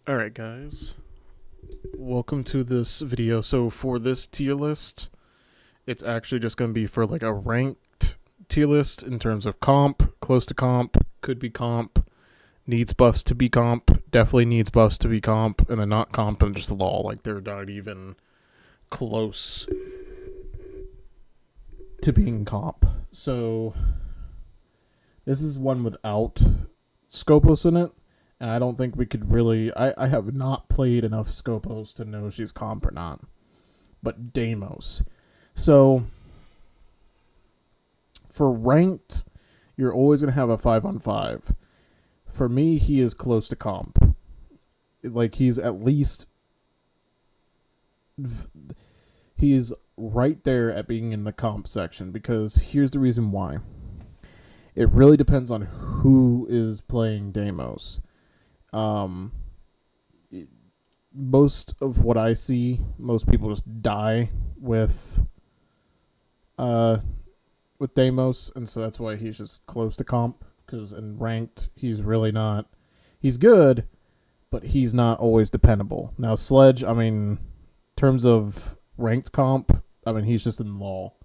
Alright guys, welcome to this video. So for this tier list, it's actually just going to be for like a ranked tier list in terms of comp, close to comp, could be comp, needs buffs to be comp, definitely needs buffs to be comp, and then not comp and just lol, like they're not even close to being comp. So this is one without Scopus in it. And I don't think we could really. I have not played enough Scopus to know she's comp or not. But Deimos. So, for ranked, you're always going to have a 5-on-5. For me, he is close to comp. Like, he's at least. He's right there at being in the comp section. Because here's the reason why. It really depends on who is playing Deimos. Most of what I see, most people just die with Deimos, and so that's why he's just close to comp. Because in ranked, he's really not. He's good, but he's not always dependable. Now Sledge, I mean, in terms of ranked comp, I mean he's just in LoL.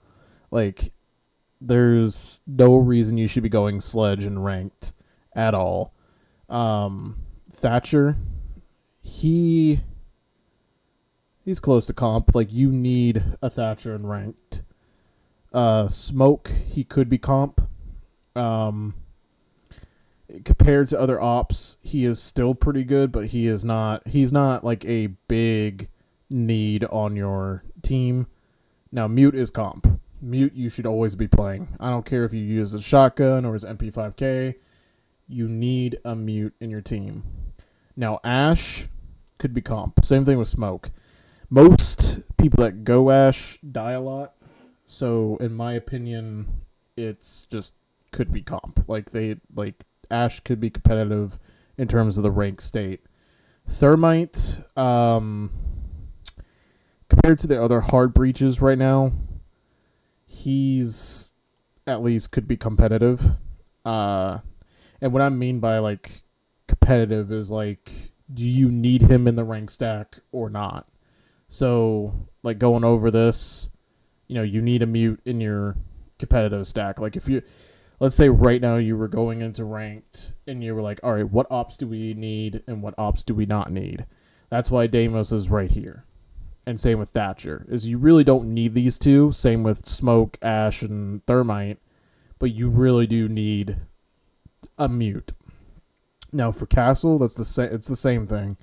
Like, there's no reason you should be going Sledge in ranked at all. Thatcher, he's close to comp. Like, you need a Thatcher in ranked. Smoke, he could be comp. Compared to other ops, he is still pretty good, but he's not like a big need on your team. Now Mute is comp. Mute you should always be playing. I don't care if you use a shotgun or his MP5K. You need a Mute in your team. Now Ashe could be comp. Same thing with Smoke. Most people that go Ashe die a lot. So in my opinion, it's just could be comp. Like Ashe could be competitive in terms of the rank state. Thermite, compared to the other hard breaches right now, he's at least could be competitive. And what I mean by like competitive is like, do you need him in the rank stack or not? So like going over this, you need a Mute in your competitive stack. Like if you, let's say right now you were going into ranked and you were like, all right, what ops do we need and what ops do we not need? That's why Deimos is right here. And same with Thatcher, is you really don't need these two. Same with Smoke, Ashe, and Thermite, but you really do need a Mute. Now for Castle, it's the same thing.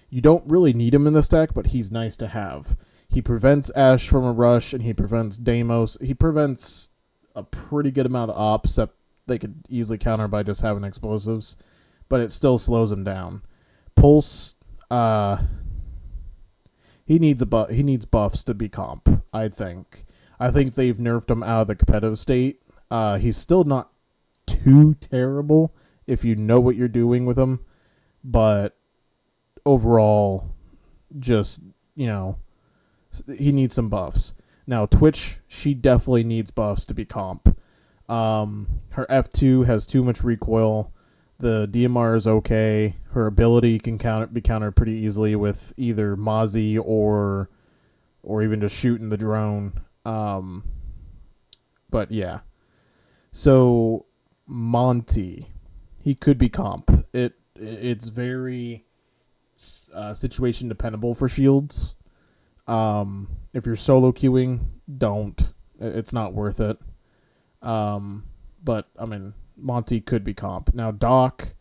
You don't really need him in the stack, but he's nice to have. He prevents Ashe from a rush, and he prevents Deimos. He prevents a pretty good amount of ops that they could easily counter by just having explosives, but it still slows him down. Pulse, he needs buffs to be comp. I think they've nerfed him out of the competitive state. He's still not too terrible if you know what you're doing with him, but overall, just he needs some buffs. Now Twitch, she definitely needs buffs to be comp. Her F2 has too much recoil. The DMR is okay. Her ability can be countered pretty easily with either Mozzie or even just shooting the drone. But yeah. So Monty, he could be comp. It's very situation dependable for shields. If you're solo queuing, don't. It's not worth it. But I mean, Monty could be comp. Now Doc,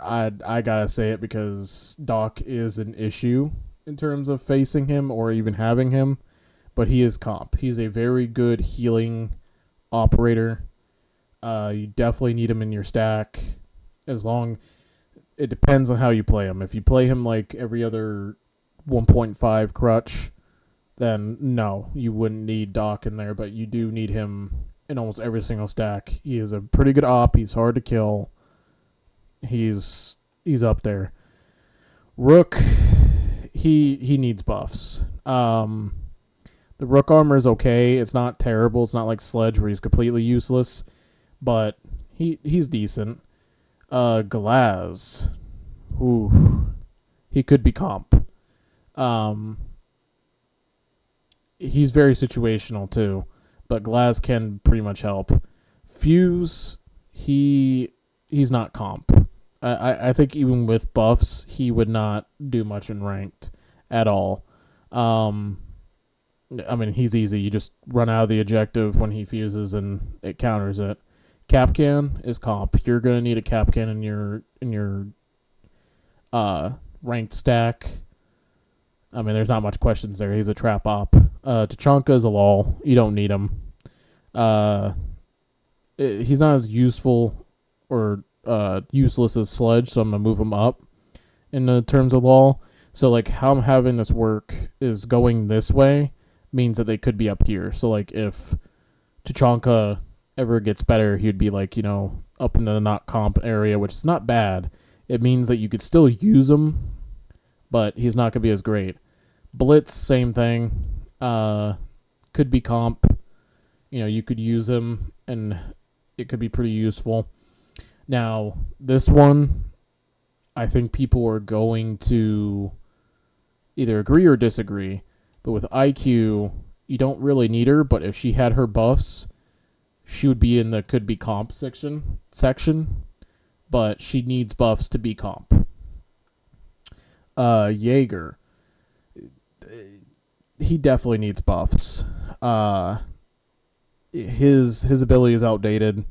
I gotta say it because Doc is an issue in terms of facing him or even having him, but he is comp. He's a very good healing operator. You definitely need him in your stack. It depends on how you play him. If you play him like every other 1.5 crutch, then no, you wouldn't need Doc in there, but you do need him in almost every single stack. He is a pretty good op. He's hard to kill. He's up there. Rook, he needs buffs. The Rook armor is okay. It's not terrible. It's not like Sledge where he's completely useless, but he's decent. Glaz. Ooh. he could be comp. Um, he's very situational too, but Glaz can pretty much help. Fuse, he's not comp. I think even with buffs, he would not do much in ranked at all. I mean, he's easy. You just run out of the objective when he fuses, and it counters it. Capcan is comp. You're gonna need a Capcan in your ranked stack. I mean, there's not much questions there. He's a trap op. Tachanka is a lol. You don't need him. He's not as useful or useless as Sledge, so I'm gonna move him up in the terms of lol. So like how I'm having this work is going this way means that they could be up here. So like if Tachanka ever gets better, he'd be like, up into the not comp area, which is not bad. It means that you could still use him, but he's not gonna be as great. Blitz, same thing. Could be comp. You could use him and it could be pretty useful. Now, this one, I think people are going to either agree or disagree. But with IQ, you don't really need her, but if she had her buffs, she would be in the could be comp section. But she needs buffs to be comp. Jaeger, he definitely needs buffs. His ability is outdated,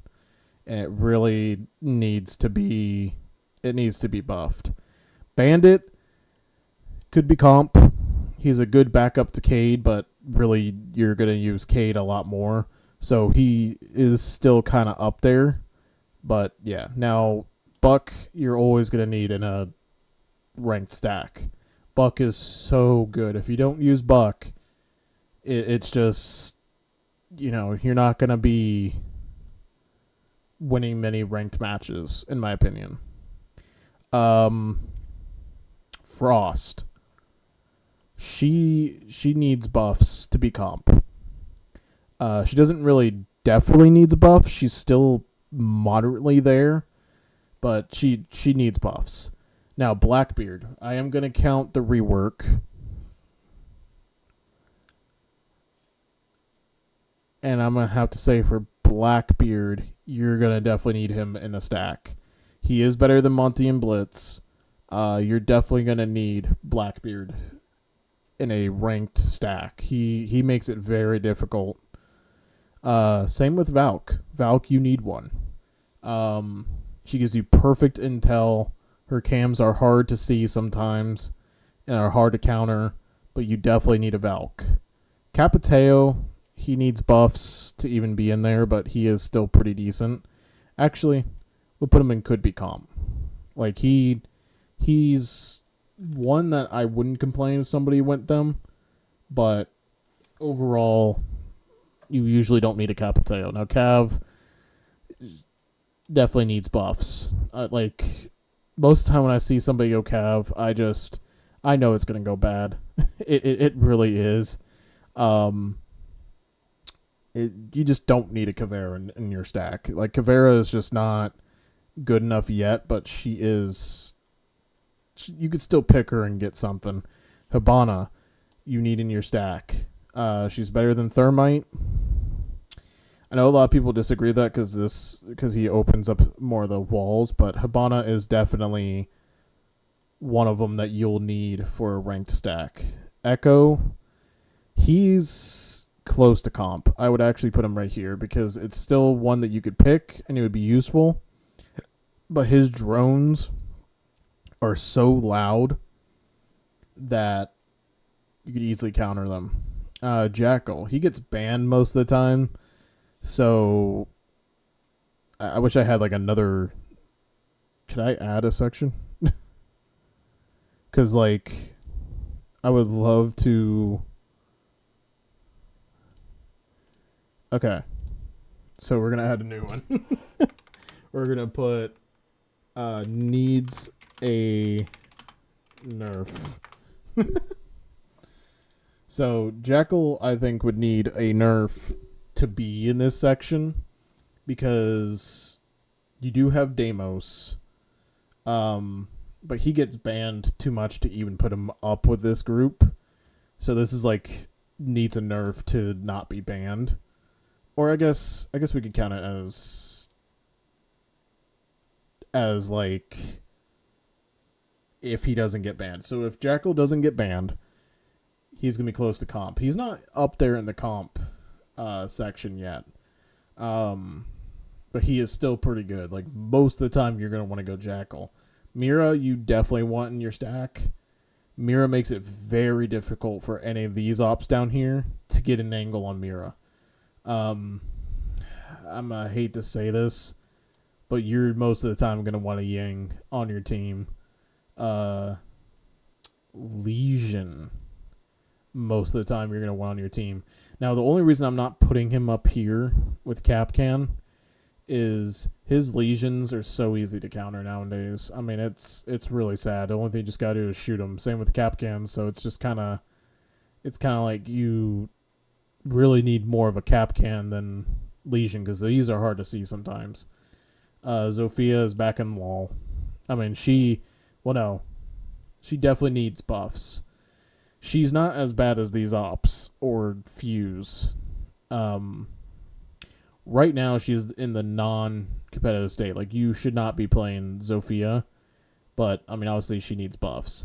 and it really needs to be buffed. Bandit could be comp. He's a good backup to Cade, but really you're gonna use Cade a lot more. So he is still kind of up there. But yeah, now Buck you're always gonna need in a ranked stack. Buck is so good. If you don't use Buck, it's just you're not gonna be winning many ranked matches, in my opinion. Frost. She needs buffs to be comp. She doesn't really definitely needs a buff. She's still moderately there, but she needs buffs. Now Blackbeard, I am gonna count the rework, and I'm gonna have to say for Blackbeard, you're gonna definitely need him in a stack. He is better than Monty and Blitz. You're definitely gonna need Blackbeard in a ranked stack. He makes it very difficult. Same with Valk. Valk, you need one. She gives you perfect intel. Her cams are hard to see sometimes and are hard to counter, but you definitely need a Valk. Capiteo, he needs buffs to even be in there, but he is still pretty decent. Actually, we'll put him in could be comp. Like he's one that I wouldn't complain if somebody went them, but overall, you usually don't need a Capiteo. Now Cav definitely needs buffs. Like most of the time when I see somebody go Cav, I know it's gonna go bad. It really is. You just don't need a Kavera in your stack. Like Kavera is just not good enough yet, but she is. You could still pick her and get something. Hibana, you need in your stack. She's better than Thermite. I know a lot of people disagree with that because he opens up more of the walls, but Hibana is definitely one of them that you'll need for a ranked stack. Echo, he's close to comp. I would actually put him right here because it's still one that you could pick and it would be useful, but his drones are so loud that you could easily counter them. Jackal, he gets banned most of the time, so I wish I had like another. Could I add a section? Because like I would love to. Okay, so we're gonna add a new one. We're gonna put needs a nerf. So Jackal, I think, would need a nerf to be in this section because you do have Deimos. but he gets banned too much to even put him up with this group. So this is like needs a nerf to not be banned. Or I guess we could count it as like if he doesn't get banned. So if Jackal doesn't get banned, he's gonna be close to comp. He's not up there in the comp section yet. But he is still pretty good. Like most of the time you're gonna want to go Jackal. Mira you definitely want in your stack. Mira makes it very difficult for any of these ops down here to get an angle on Mira. I'm gonna hate to say this, but you're most of the time gonna want a Ying on your team. Lesion. Most of the time you're gonna want on your team. Now the only reason I'm not putting him up here with Kapkan is his lesions are so easy to counter nowadays. I mean it's really sad. The only thing you just gotta do is shoot him. Same with Kapkan, so it's kinda like you really need more of a Kapkan than Lesion because these are hard to see sometimes. Zofia is back in wall. I mean, she definitely needs buffs. She's not as bad as these ops or Fuse. Right now, she's in the non-competitive state. Like, you should not be playing Zofia, but, I mean, obviously she needs buffs.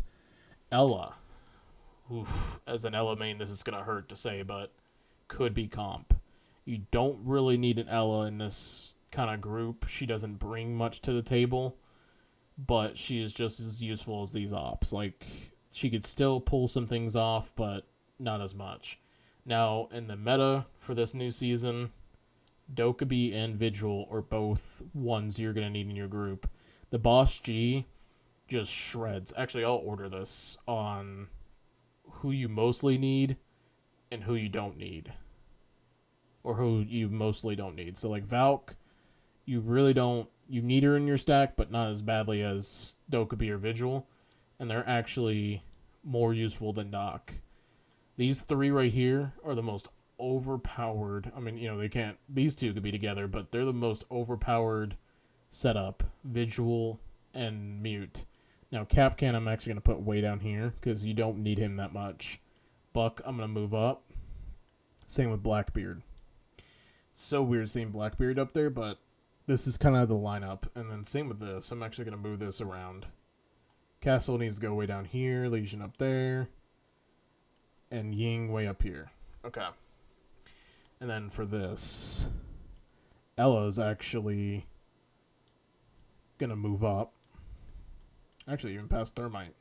Ella. Oof. As an Ella main, this is going to hurt to say, but could be comp. You don't really need an Ella in this kind of group. She doesn't bring much to the table, but she is just as useful as these ops. Like, she could still pull some things off, but not as much. Now, in the meta for this new season, Dokkaebi and Vigil are both ones you're going to need in your group. The Boss G just shreds. Actually, I'll order this on who you mostly need and who you don't need. Or who you mostly don't need. So, like, Valk, you really don't... You need her in your stack, but not as badly as Dokkaebi or Vigil. And they're actually more useful than Doc. These three right here are the most overpowered. I mean, you know, they can't... These two could be together, but they're the most overpowered setup. Vigil and Mute. Now, Kapkan I'm actually going to put way down here, because you don't need him that much. Buck, I'm going to move up. Same with Blackbeard. It's so weird seeing Blackbeard up there, but this is kind of the lineup. And then same with this. I'm actually going to move this around. Castle needs to go way down here. Lesion up there. And Ying way up here. Okay. And then for this, Ella's actually going to move up. Actually, even past Thermite.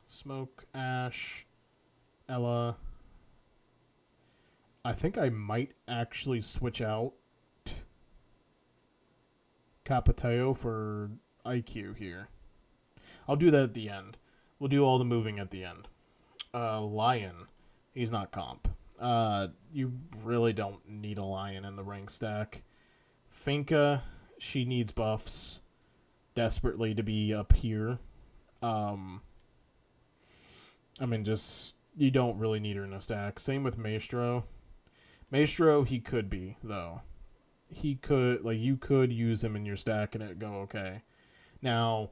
Smoke, Ash, Ella. I think I might actually switch out Capiteo for IQ here. I'll do that at the end. We'll do all the moving at the end. Lion. He's not comp. You really don't need a Lion in the rank stack. Finka, she needs buffs desperately to be up here. I mean, just... You don't really need her in a stack. Same with Maestro. Maestro, he could be, though. He could, like, you could use him in your stack and it'd go okay. Now,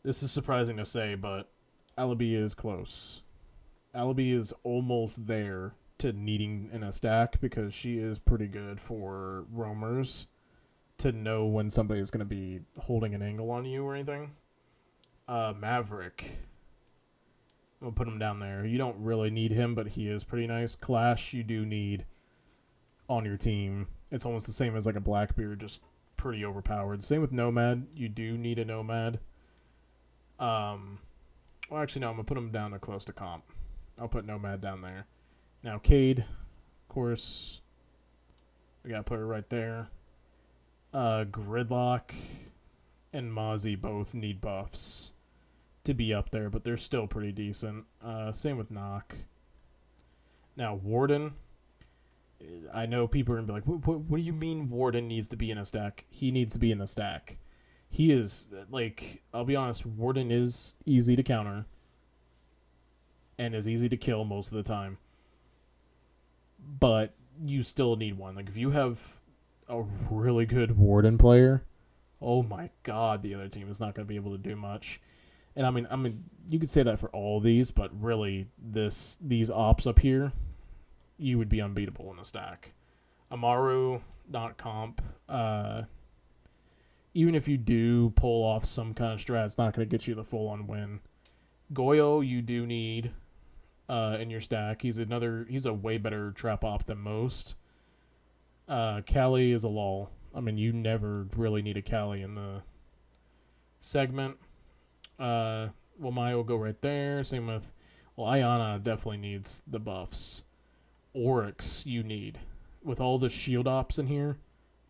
this is surprising to say, but Alibi is close. Alibi is almost there to needing in a stack because she is pretty good for roamers to know when somebody is going to be holding an angle on you or anything. Maverick. I'm going to put him down there. You don't really need him, but he is pretty nice. Clash, you do need on your team. It's almost the same as like a Blackbeard, just pretty overpowered. Same with Nomad. You do need a Nomad. Well, actually, no. I'm going to put him down to close to comp. I'll put Nomad down there. Now, Cade, of course, we got to put her right there. Gridlock and Mozzie both need buffs to be up there, but they're still pretty decent. Same with Nock. Now, Warden. I know people are going to be like, what do you mean Warden needs to be in a stack? He needs to be in a stack. He is, like, I'll be honest, Warden is easy to counter and is easy to kill most of the time. But you still need one. Like, if you have a really good Warden player, oh my god, the other team is not going to be able to do much. And I mean, you could say that for all of these, but really, these ops up here, you would be unbeatable in the stack. Amaru, not comp. Even if you do pull off some kind of strat, it's not going to get you the full-on win. Goyo, you do need in your stack. He's a way better trap op than most. Kali is a lull. I mean, you never really need a Kali in the segment. Well, Maya will go right there. Same with, well, Ayana definitely needs the buffs. Oryx you need. With all the shield ops in here,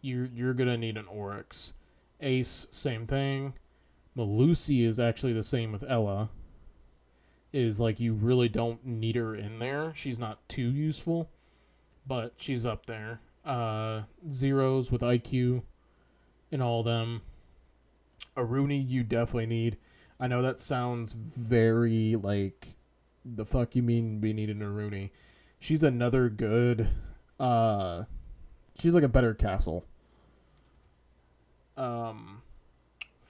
you're gonna need an Oryx. Ace, same thing. Melusi is actually the same with Ella. Is like you really don't need her in there. She's not too useful, but she's up there. Zeros with IQ and all them. Aruni you definitely need. I know that sounds very like, the fuck you mean we need an Aruni? She's another good. She's like a better castle.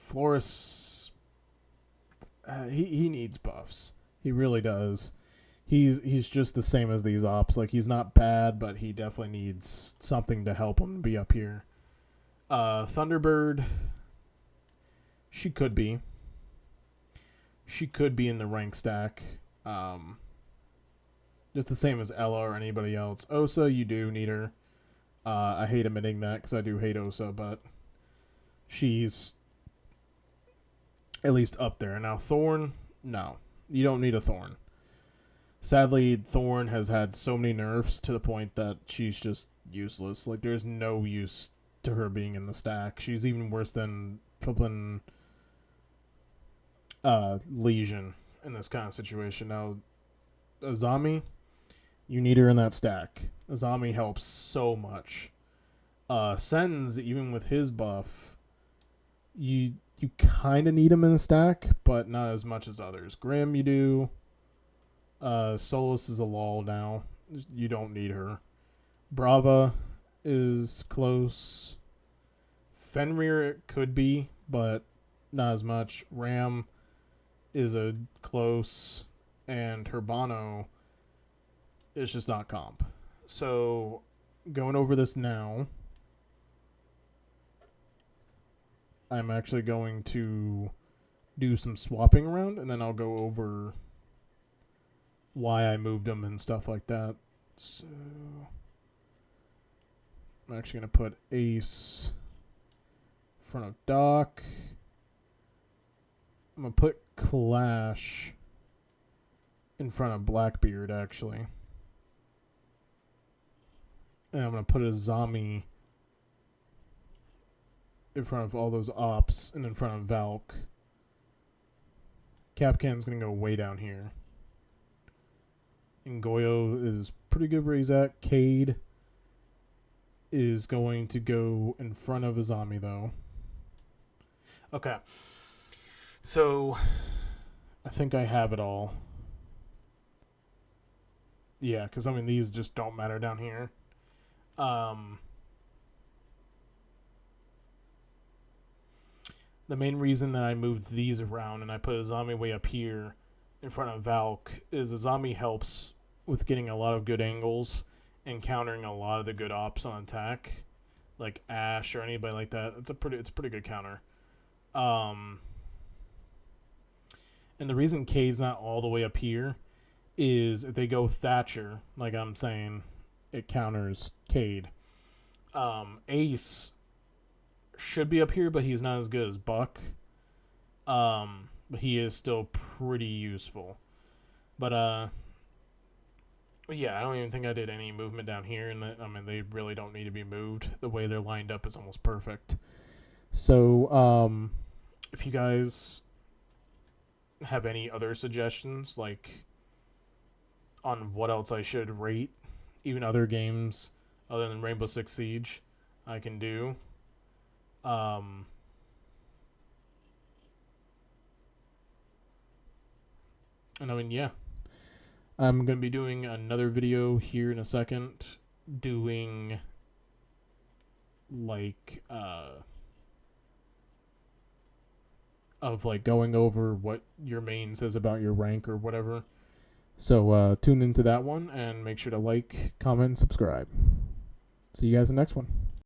Florus, he needs buffs. He really does. He's just the same as these ops. Like, he's not bad, but he definitely needs something to help him be up here. Thunderbird, she could be. She could be in the rank stack. Just the same as Ella or anybody else. Osa, you do need her. I hate admitting that because I do hate Osa, but she's at least up there. Now, Thorn, no. You don't need a Thorn. Sadly, Thorn has had so many nerfs to the point that she's just useless. Like, there's no use to her being in the stack. She's even worse than flipping Legion in this kind of situation. Now, Azami, you need her in that stack. Azami helps so much. Sens, even with his buff, you kind of need him in the stack, but not as much as others. Grim, you do. Solus is a lull now. You don't need her. Brava is close. Fenrir it could be, but not as much. Ram is a close, and Herbano is just not comp. So, going over this now, I'm actually going to do some swapping around, and then I'll go over why I moved them and stuff like that. So, I'm actually going to put Ace in front of Doc. I'm going to put Clash in front of Blackbeard, actually. And I'm going to put a Zombie in front of all those ops and in front of Valk. Capcan's going to go way down here. And Goyo is pretty good where he's at. Cade is going to go in front of Azami, though. Okay. So, I think I have it all. Yeah, because, I mean, these just don't matter down here. The main reason that I moved these around and I put Azami way up here in front of Valk is Azami helps with getting a lot of good angles and countering a lot of the good ops on attack, like Ashe or anybody like that. It's a pretty good counter. And the reason Kade's not all the way up here is if they go Thatcher, like I'm saying, it counters Cade. Ace should be up here, but he's not as good as Buck. But he is still pretty useful. But yeah, I don't even think I did any movement down here, and I mean, they really don't need to be moved. The way they're lined up is almost perfect. So, if you guys have any other suggestions, like on what else I should rate, even other games other than Rainbow Six Siege, I can do. And I mean, yeah. I'm going to be doing another video here in a second, doing, like, of like going over what your main says about your rank or whatever. So tune into that one and make sure to like, comment, and subscribe. See you guys in the next one.